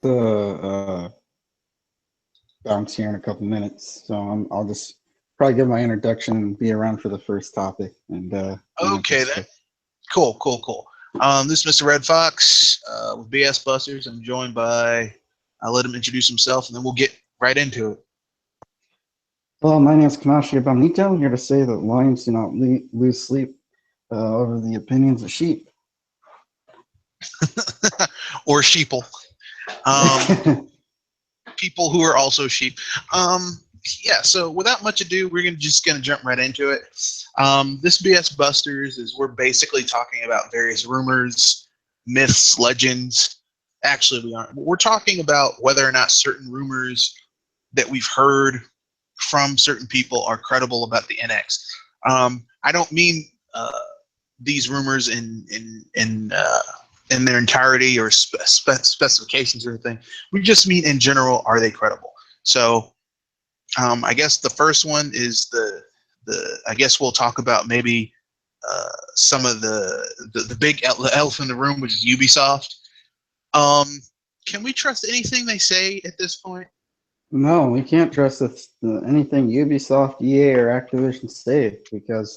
the bounce here in a couple minutes, so I'll just probably give my introduction and be around for the first topic. And Okay then. Cool. This is Mr. Red Fox with BS Busters. I'm joined by. I'll let him introduce himself, and then we'll get right into it. Well, my name is Kamashi Abamnito. I'm here to say that lions do not lose sleep over the opinions of sheep. Or sheeple. People who are also sheep. Yeah, so without much ado, we're just gonna jump right into it. This BS Busters is we're basically talking about various rumors, myths, legends. Actually, we aren't. We're talking about whether or not certain rumors that we've heard from certain people are credible about the NX. I don't mean these rumors in their entirety or specifications or anything. We just mean in general, are they credible? So I guess the first one is the I guess we'll talk about maybe some of the big elephant in the room, which is Ubisoft. Can we trust anything they say at this point? No, we can't trust anything Ubisoft, EA, or Activision say because,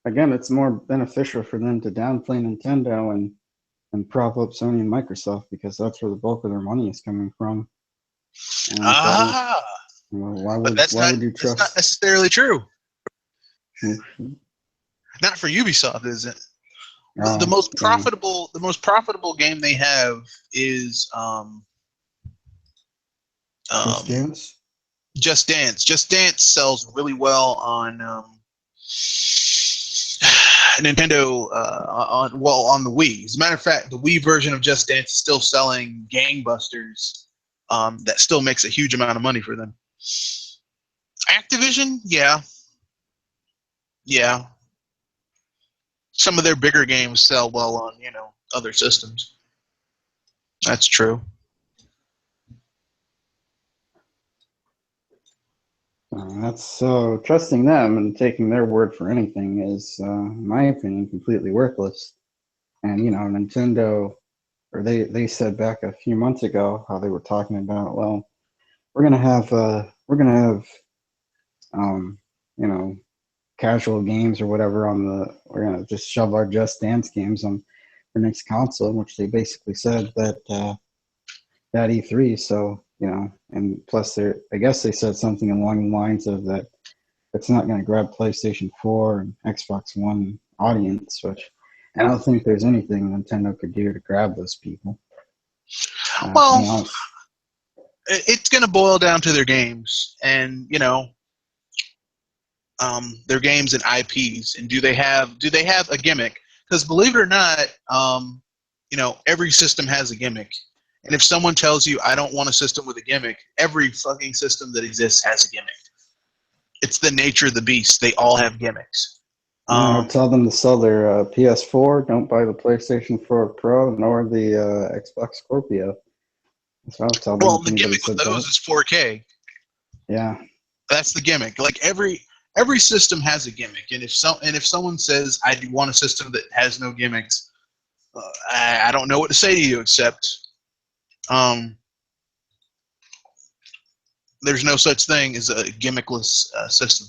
again, it's more beneficial for them to downplay Nintendo and prop up Sony and Microsoft because that's where the bulk of their money is coming from. Why would you trust? That's not necessarily true. Mm-hmm. Not for Ubisoft, is it? The most profitable game they have is Just Dance. Just Dance. Just Dance sells really well on Nintendo on the Wii. As a matter of fact, the Wii version of Just Dance is still selling gangbusters. That still makes a huge amount of money for them. Activision, yeah. Some of their bigger games sell well on other systems. That's true. That's so trusting them and taking their word for anything is, in my opinion, completely worthless. And Nintendo, or they said back a few months ago how they were talking about, well, we're gonna have casual games or whatever we're gonna just shove our Just Dance games on the next console, which they basically said that E3. So and plus I guess they said something along the lines of that it's not going to grab PlayStation 4 and Xbox One audience, which I don't think there's anything Nintendo could do to grab those people. Well, it's going to boil down to their games and their games and IPs, and do they have a gimmick? Because believe it or not, every system has a gimmick. And if someone tells you, I don't want a system with a gimmick, every fucking system that exists has a gimmick. It's the nature of the beast. They all have gimmicks. Tell them to sell their PS4. Don't buy the PlayStation 4 Pro nor the Xbox Scorpio. That's what I'll tell them. Well, the gimmick with those is 4K. Yeah. That's the gimmick. Like every system has a gimmick. And if someone says, I want a system that has no gimmicks, I don't know what to say to you except there's no such thing as a gimmickless system.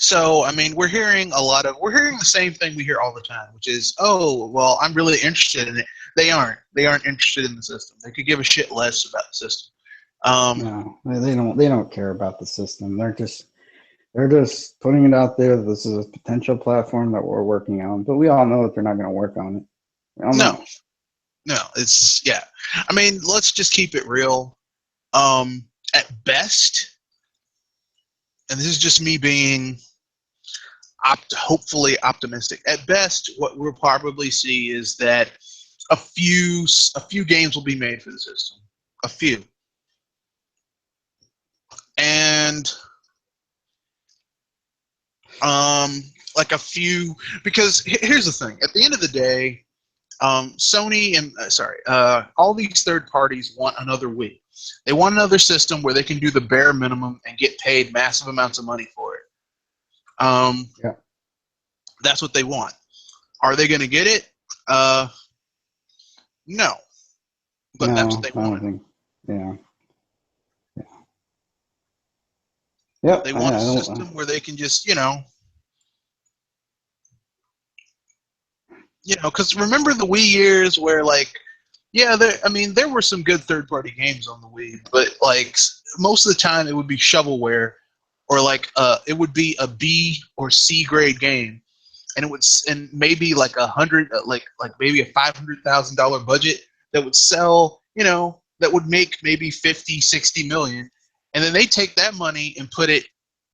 So, I mean, we're hearing the same thing we hear all the time, which is, oh, well, I'm really interested in it. They aren't interested in the system. They could give a shit less about the system. No, they don't care about the system. They're just putting it out there. This is a potential platform that we're working on, but we all know that they're not going to work on it. No, it's, yeah. I mean, let's just keep it real. At best, and this is just me being hopefully optimistic, at best, what we'll probably see is that a few games will be made for the system. A few. And like a few, because here's the thing. At the end of the day, Sony and all these third parties want another Wii. They want another system where they can do the bare minimum and get paid massive amounts of money for it. Yeah. That's what they want. Are they going to get it? No, but that's what No, they I don't wanted. think. Yeah. Yeah. Yep. They I want a don't. system where they can just, because remember the Wii years where like, yeah, there were some good third-party games on the Wii, but like most of the time it would be shovelware, or like it would be a B or C grade game, and and maybe like like maybe a $500,000 budget that would sell, that would make maybe 50, 60 million, and then they take that money and put it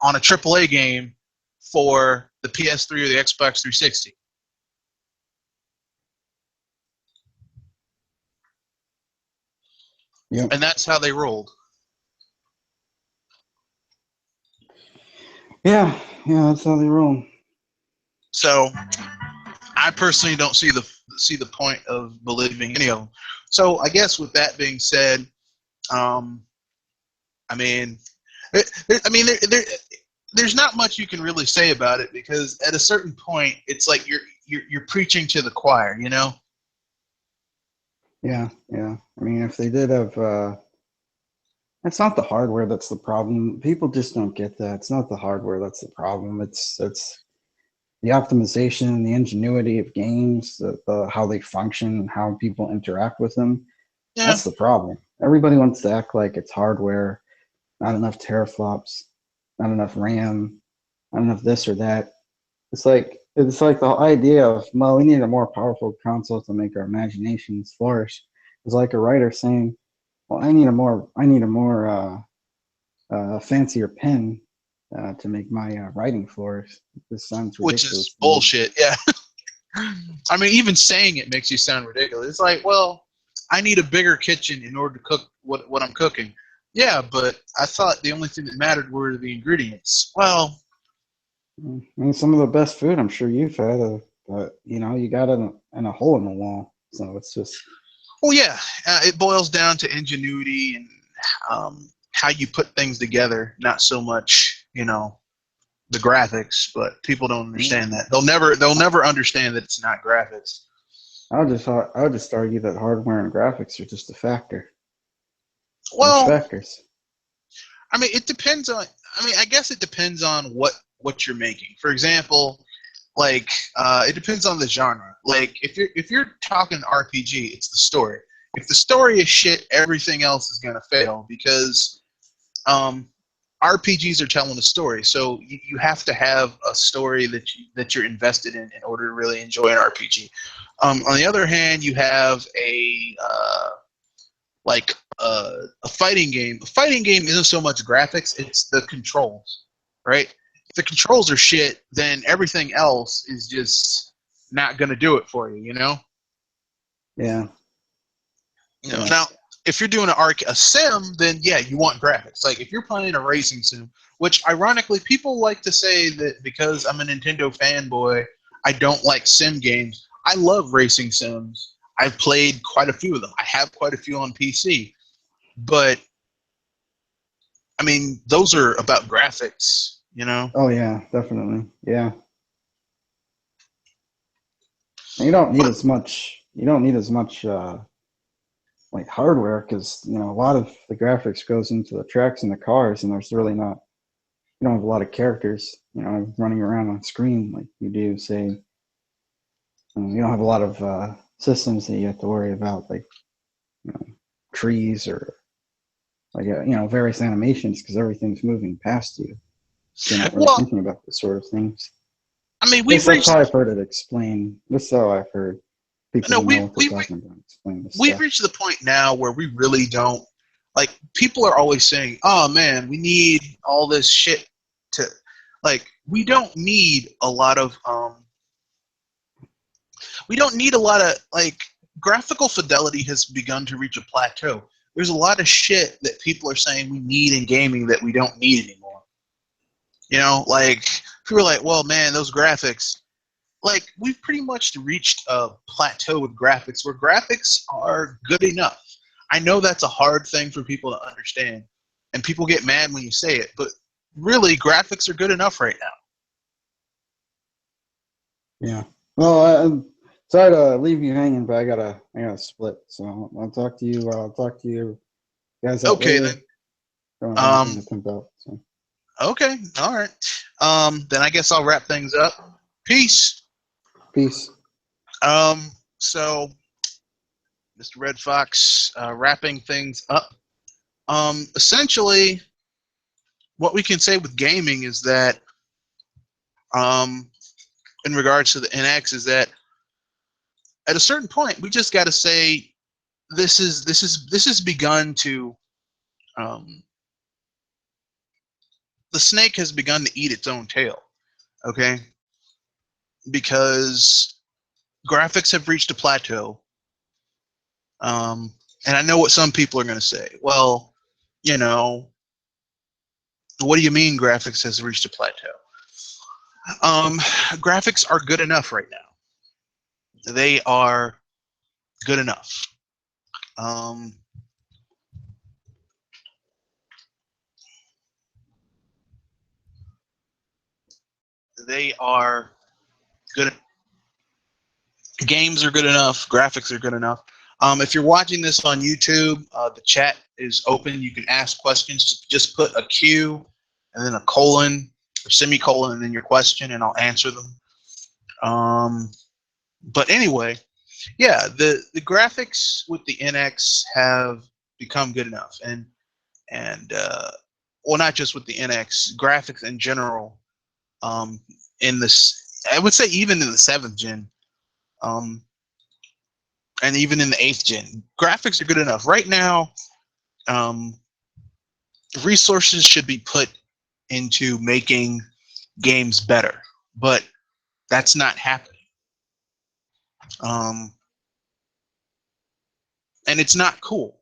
on a AAA game for the PS3 or the Xbox 360. Yep. And that's how they rolled. Yeah. Yeah. That's how they roll. So I personally don't see the point of believing any of them. So I guess with that being said, um, I mean, there's not much you can really say about it, because at a certain point, it's like you're preaching to the choir, you know? Yeah. Yeah. I mean, if they did have, it's not the hardware that's the problem. People just don't get that. It's not the hardware that's the problem. It's the optimization, the ingenuity of games, the how they function, how people interact with them. Yeah. That's the problem. Everybody wants to act like it's hardware, not enough teraflops, not enough RAM, not enough this or that. It's like the idea of, well, we need a more powerful console to make our imaginations flourish. It's like a writer saying, well, I need a more fancier pen to make my writing flourish. This sounds Which ridiculous is to me. bullshit. Yeah. I mean, even saying it makes you sound ridiculous. It's like, well, I need a bigger kitchen in order to cook what I'm cooking. Yeah, but I thought the only thing that mattered were the ingredients. Well, I mean, some of the best food I'm sure you've had, but you got it in a hole in the wall. So it's just, yeah, it boils down to ingenuity and how you put things together, not so much, the graphics. But people don't understand that. They'll never understand that it's not graphics. I would just argue that hardware and graphics are just a factor. They're just Well, factors. I mean, it depends on. I mean, I guess it depends on what you're making. For example, like it depends on the genre. Like if you're talking RPG, it's the story. If the story is shit, everything else is gonna fail, because um, RPGs are telling a story. So you have to have a story that you're invested in order to really enjoy an RPG. On the other hand, you have a fighting game. A fighting game isn't so much graphics; it's the controls, right? If the controls are shit, then everything else is just not going to do it for you. Yeah, yeah, Now, if you're doing a sim, then yeah, you want graphics. Like if you're playing a racing sim, which ironically people like to say that because I'm a Nintendo fanboy, I don't like sim games. I love racing sims. I've played quite a few of them. I have quite a few on PC. But I mean, those are about graphics. oh yeah, definitely, yeah. And you don't need But as much. You don't need as much like hardware because a lot of the graphics goes into the tracks and the cars, and there's really not. You don't have a lot of characters, running around on screen like you do, say. You don't have a lot of systems that you have to worry about, like you know, trees or like various animations because everything's moving past you. So you're not really well, thinking about this sort of things. I mean, At least that's how I've heard it explained. That's how I've heard people no, who know we what they're we talking about explain this we've stuff. reached the point now where we really don't like. People are always saying, "Oh man, we need all this shit to like." We don't need a lot of like graphical fidelity has begun to reach a plateau. There's a lot of shit that people are saying we need in gaming that we don't need anymore. Like people are like, "Well, man, those graphics." Like we've pretty much reached a plateau with graphics where graphics are good enough. I know that's a hard thing for people to understand, and people get mad when you say it, but really, graphics are good enough right now. Yeah. Well, Sorry to leave you hanging, but I gotta split. So I'll talk to you. I'll talk to you guys out Okay later. then. Don't have anything Um, to pimp out. So okay, all right. Then I guess I'll wrap things up. Peace. peace. So Mr. Red Fox, wrapping things up. Essentially, what we can say with gaming is that, in regards to the NX, is that at a certain point we just got to say this has begun to, um, the snake has begun to eat its own tail. Okay, because graphics have reached a plateau. And I know what some people are going to say. Well, you know, what do you mean graphics has reached a plateau? Graphics are good enough right now. They are good enough. Um, they are good. Games are good enough. Graphics are good enough. If you're watching this on YouTube, the chat is open. You can ask questions. Just put a Q and then a colon or semicolon and then your question, and I'll answer them. But anyway, yeah, the graphics with the NX have become good enough, and well, not just with the NX, graphics in general. Um, in this, I would say even in the 7th gen, um, and even in the 8th gen, graphics are good enough. Right now, um, resources should be put into making games better, but that's not happening. Um, and it's not cool.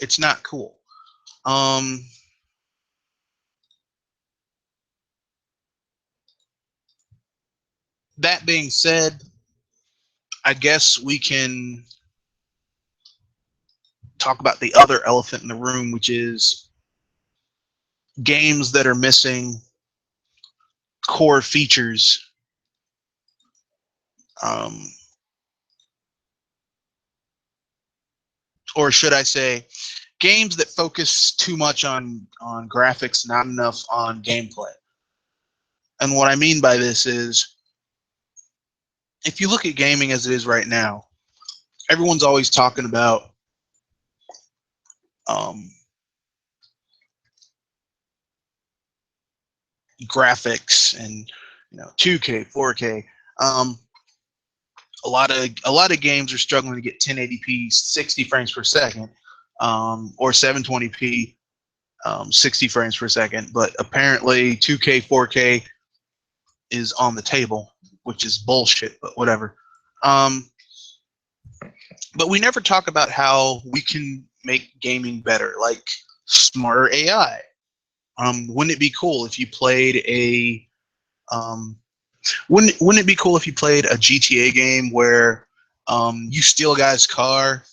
It's not cool. Um, that being said, I guess we can talk about the other elephant in the room, which is games that are missing core features, um, or should I say, games that focus too much on graphics, not enough on gameplay. And what I mean by this is, if you look at gaming as it is right now, everyone's always talking about um, graphics and 2K, 4K. Um, a lot of games are struggling to get 1080p 60 frames per second, or 720p 60 frames per second. But apparently 2K 4K is on the table, which is bullshit, but whatever. um, but we never talk about how we can make gaming better, like smarter AI. Wouldn't it be cool if you played a um, wouldn't it be cool if you played a GTA game where you steal a guy's car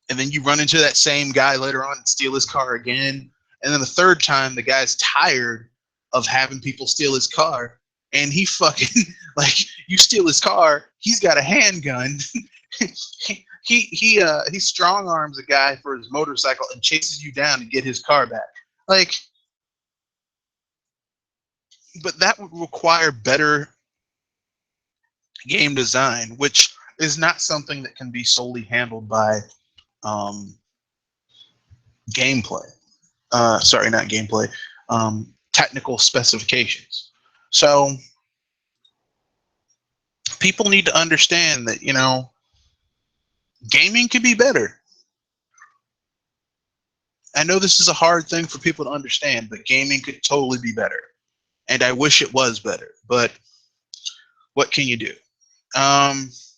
and then you run into that same guy later on and steal his car again, and then the third time the guy's tired of having people steal his car, and he fucking like, you steal his car, he's got a handgun. He strong arms a guy for his motorcycle and chases you down to get his car back. Like, but that would require better game design, which is not something that can be solely handled by um, gameplay. Sorry, not gameplay. Technical specifications. So people need to understand that gaming could be better. I know this is a hard thing for people to understand, but gaming could totally be better. And I wish it was better, but what can you do? Let's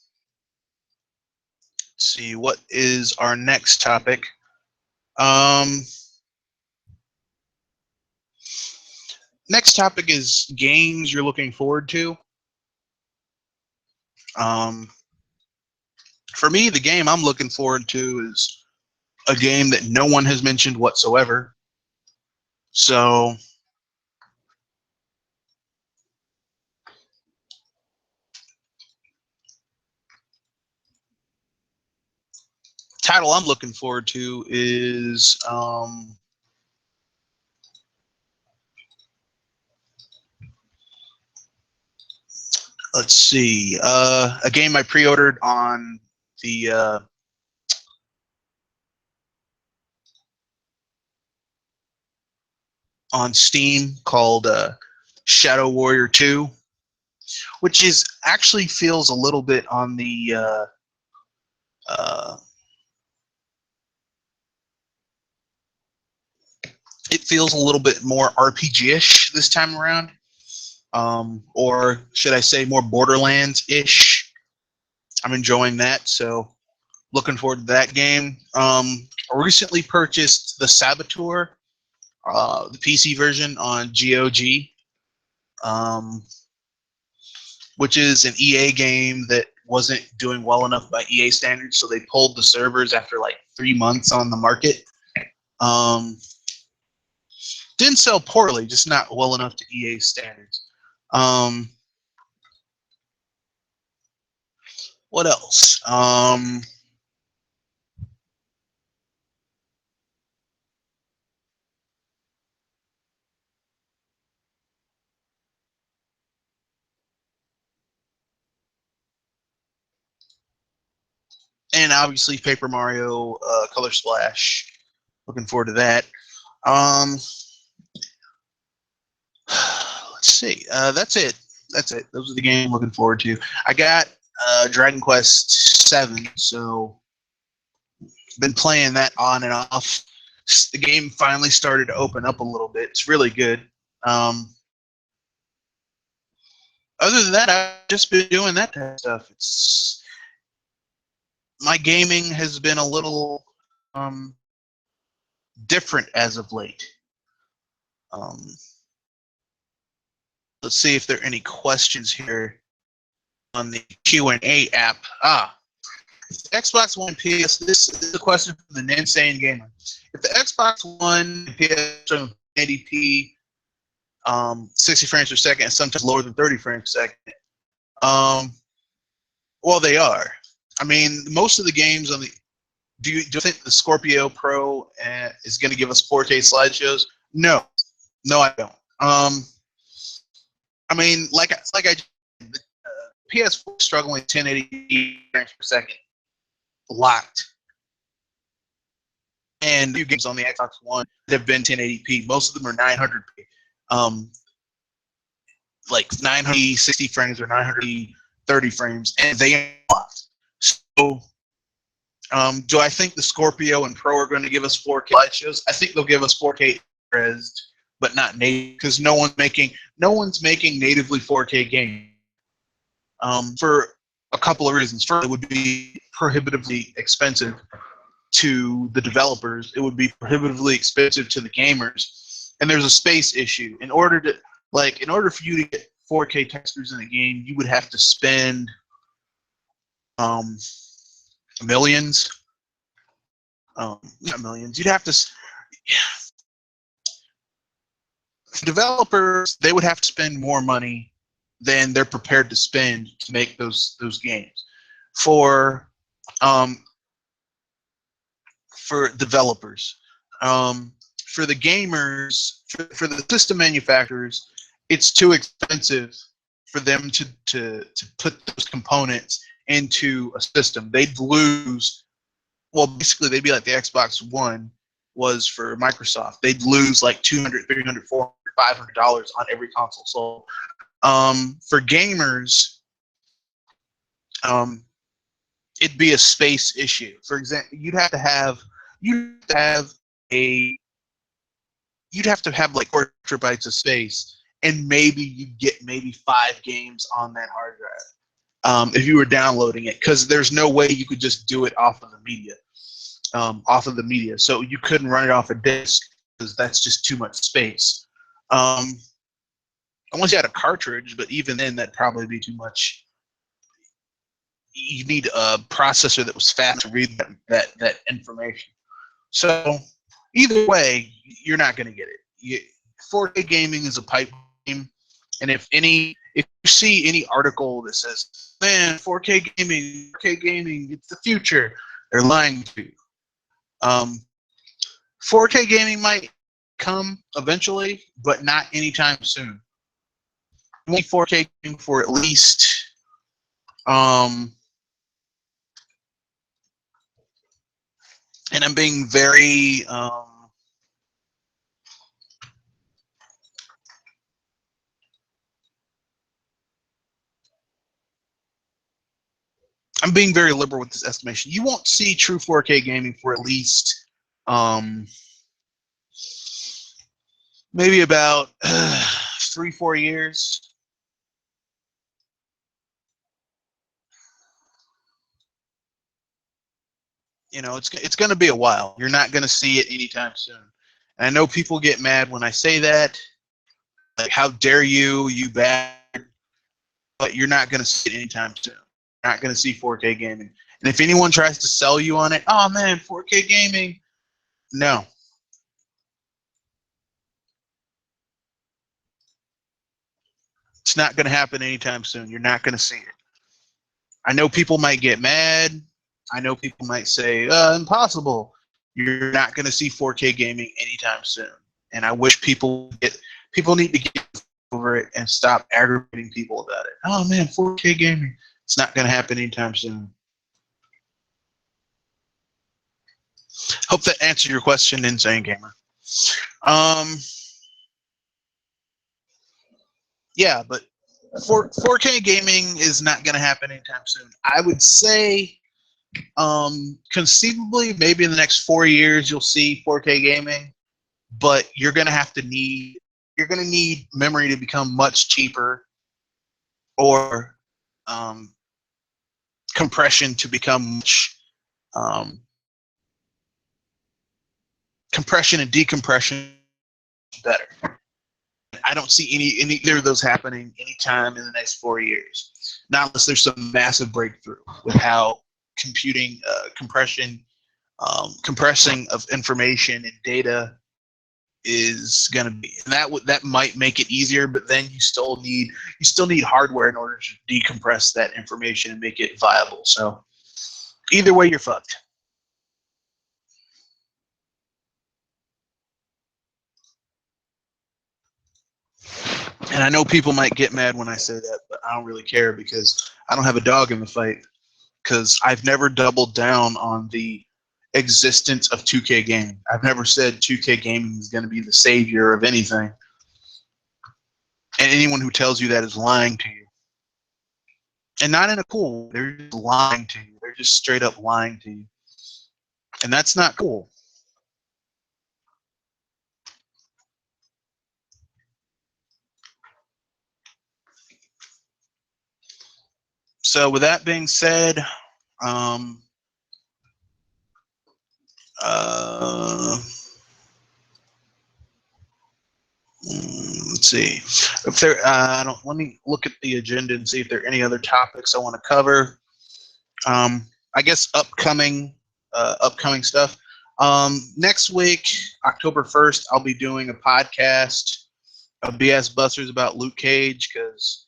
see, what is our next topic? Um, Next topic is games you're looking forward to. Um, for me, the game I'm looking forward to is a game that no one has mentioned whatsoever. So title I'm looking forward to is let's see, a game I pre-ordered on the on Steam called Shadow Warrior 2, which is actually feels a little bit on the it feels a little bit more RPG-ish this time around, or should I say more Borderlands-ish. I'm enjoying that, so looking forward to that game. I recently purchased the Saboteur, the PC version on GOG, which is an EA game that wasn't doing well enough by EA standards, so they pulled the servers after like 3 months on the market. Didn't sell poorly, just not well enough to EA standards. What else? And obviously Paper Mario Color Splash. Looking forward to that. Let's see. That's it. That's it. Those are the games I'm looking forward to. I got Dragon Quest 7, so been playing that on and off. The game finally started to open up a little bit. It's really good. Other than that, I've just been doing that type of stuff. It's my gaming has been a little different as of late. Let's see if there are any questions here on the Q&A app. Xbox One PS. This is a question from the Insane Gamer. If the Xbox One and PS are 1080p, 60 frames per second, and sometimes lower than 30 frames per second, well, they are. I mean, most of the games on the. Do you think the Scorpio Pro is going to give us 4K slideshows? No, I don't. I mean, like I, PS4 struggling 1080 frames per second, locked. And new games on the Xbox One have been 1080p. Most of them are 900p, like 960 frames or 930 frames, and they are locked. So, do I think the Scorpio and Pro are going to give us 4K slideshows? I think they'll give us 4K res, but not native, because no one's making natively 4K games. For a couple of reasons. First, it would be prohibitively expensive to the developers. It would be prohibitively expensive to the gamers, and there's a space issue. In order for you to get 4K textures in a game, you would have to spend millions. Not millions. You'd have to. Developers, they would have to spend more money than they're prepared to spend to make those games. For developers, for the gamers, for the system manufacturers, it's too expensive for them to put those components into a system. They'd lose. Well, basically, they'd be like the Xbox One was for Microsoft. They'd lose like $200, $300, $400, $500 on every console sold. For gamers, it'd be a space issue. For example, you'd have to have like 4 terabytes of space, and maybe you'd get maybe 5 games on that hard drive if you were downloading it, because there's no way you could just do it off of the media. So you couldn't run it off a disk because that's just too much space. Unless you had a cartridge, but even then, that'd probably be too much. You need a processor that was fast to read that information. So either way, you're not going to get it. 4K gaming is a pipe dream, and if you see any article that says, "Man, 4K gaming, it's the future," They're lying to you. 4K gaming might come eventually, but not anytime soon. You want 4K gaming for at least and I'm being very I'm being very liberal with this estimation. You won't see true 4K gaming for at least maybe about 3-4 years. You know, it's going to be a while. You're not going to see it anytime soon. And I know people get mad when I say that. Like, how dare you, you bad. But you're not going to see it anytime soon. You're not going to see 4K gaming. And if anyone tries to sell you on it, oh man, 4K gaming. No. It's not going to happen anytime soon. You're not going to see it. I know people might get mad. I know people might say, impossible. You're not going to see 4K gaming anytime soon. And I wish people need to get over it and stop aggravating people about it. Oh man, 4K gaming. It's not going to happen anytime soon. Hope that answered your question, Insane Gamer. Yeah, but 4K gaming is not going to happen anytime soon. I would say conceivably maybe in the next 4 years you'll see 4K gaming, but you're going to need memory to become much cheaper, or compression to become much compression and decompression better. I don't see either of those happening anytime in the next 4 years, not unless there's some massive breakthrough with how computing compressing of information and data is going to be. And that might make it easier, but then you still need hardware in order to decompress that information and make it viable. So either way, you're fucked. And I know people might get mad when I say that, but I don't really care because I don't have a dog in the fight, because I've never doubled down on the existence of 2K gaming. I've never said 2K gaming is going to be the savior of anything. And anyone who tells you that is lying to you. And not in a cool way. They're just lying to you. They're just straight up lying to you. And that's not cool. So with that being said, let's see if there. Let me look at the agenda and see if there are any other topics I want to cover. I guess upcoming stuff. Next week, October 1st, I'll be doing a podcast of BS Busters about Luke Cage, because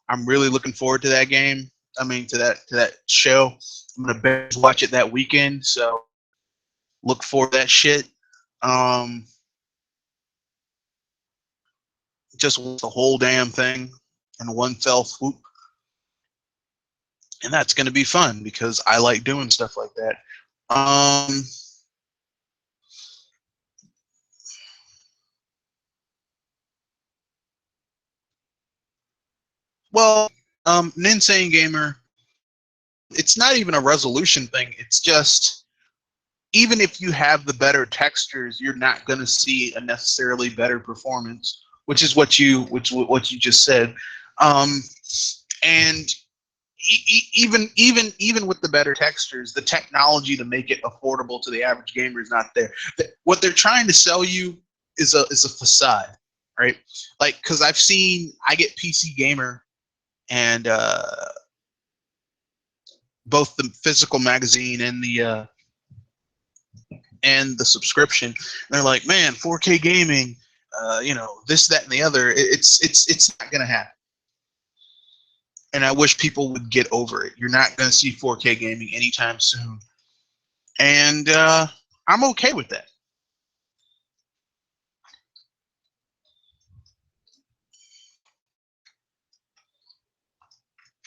I'm really looking forward to that game. I mean, to that show. I'm gonna binge watch it that weekend, so look for that shit. Just the whole damn thing in one fell swoop, and that's gonna be fun because I like doing stuff like that. Well, an Insane Gamer, it's not even a resolution thing. It's just, even if you have the better textures, you're not going to see a necessarily better performance, which is what you just said. And even with the better textures, the technology to make it affordable to the average gamer is not there. What they're trying to sell you is a facade, right? Like, because I get PC Gamer and both the physical magazine and the subscription. And they're like, man, 4K gaming, this, that, and the other. It's not gonna happen. And I wish people would get over it. You're not gonna see 4K gaming anytime soon. And I'm okay with that.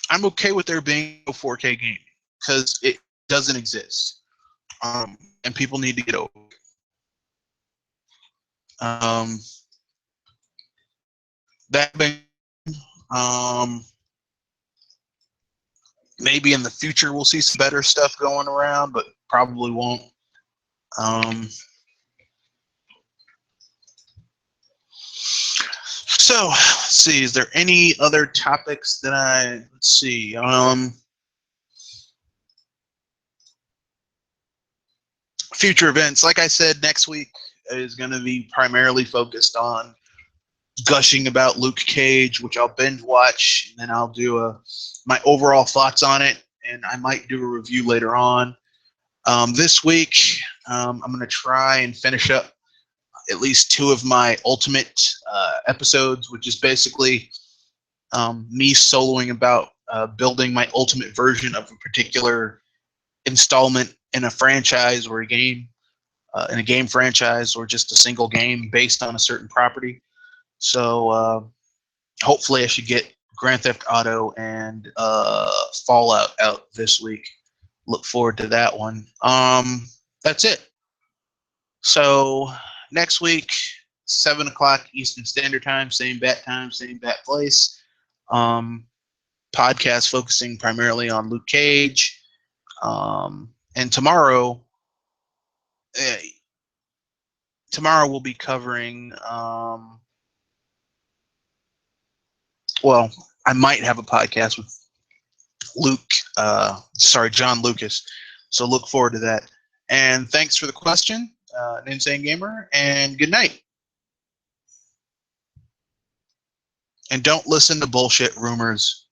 I'm okay with there being no 4K gaming because it doesn't exist, and people need to get over it. That being, maybe in the future we'll see some better stuff going around, but probably won't. So let's see, is there any other topics that let's see. Future events, like I said, next week is going to be primarily focused on gushing about Luke Cage, which I'll binge watch, and then I'll do my overall thoughts on it, and I might do a review later on. This week, I'm going to try and finish up at least 2 of my Ultimate episodes, which is basically me soloing about building my ultimate version of a particular installment in a franchise or a game, in a game franchise, or just a single game based on a certain property. So hopefully I should get Grand Theft Auto and Fallout out this week. Look forward to that one. That's it. So next week, 7 o'clock Eastern Standard Time, same bat time, same bat place. Podcast focusing primarily on Luke Cage. And tomorrow we'll be covering, well, I might have a podcast with John Lucas. So look forward to that. And thanks for the question, an Insane Gamer, and good night. And don't listen to bullshit rumors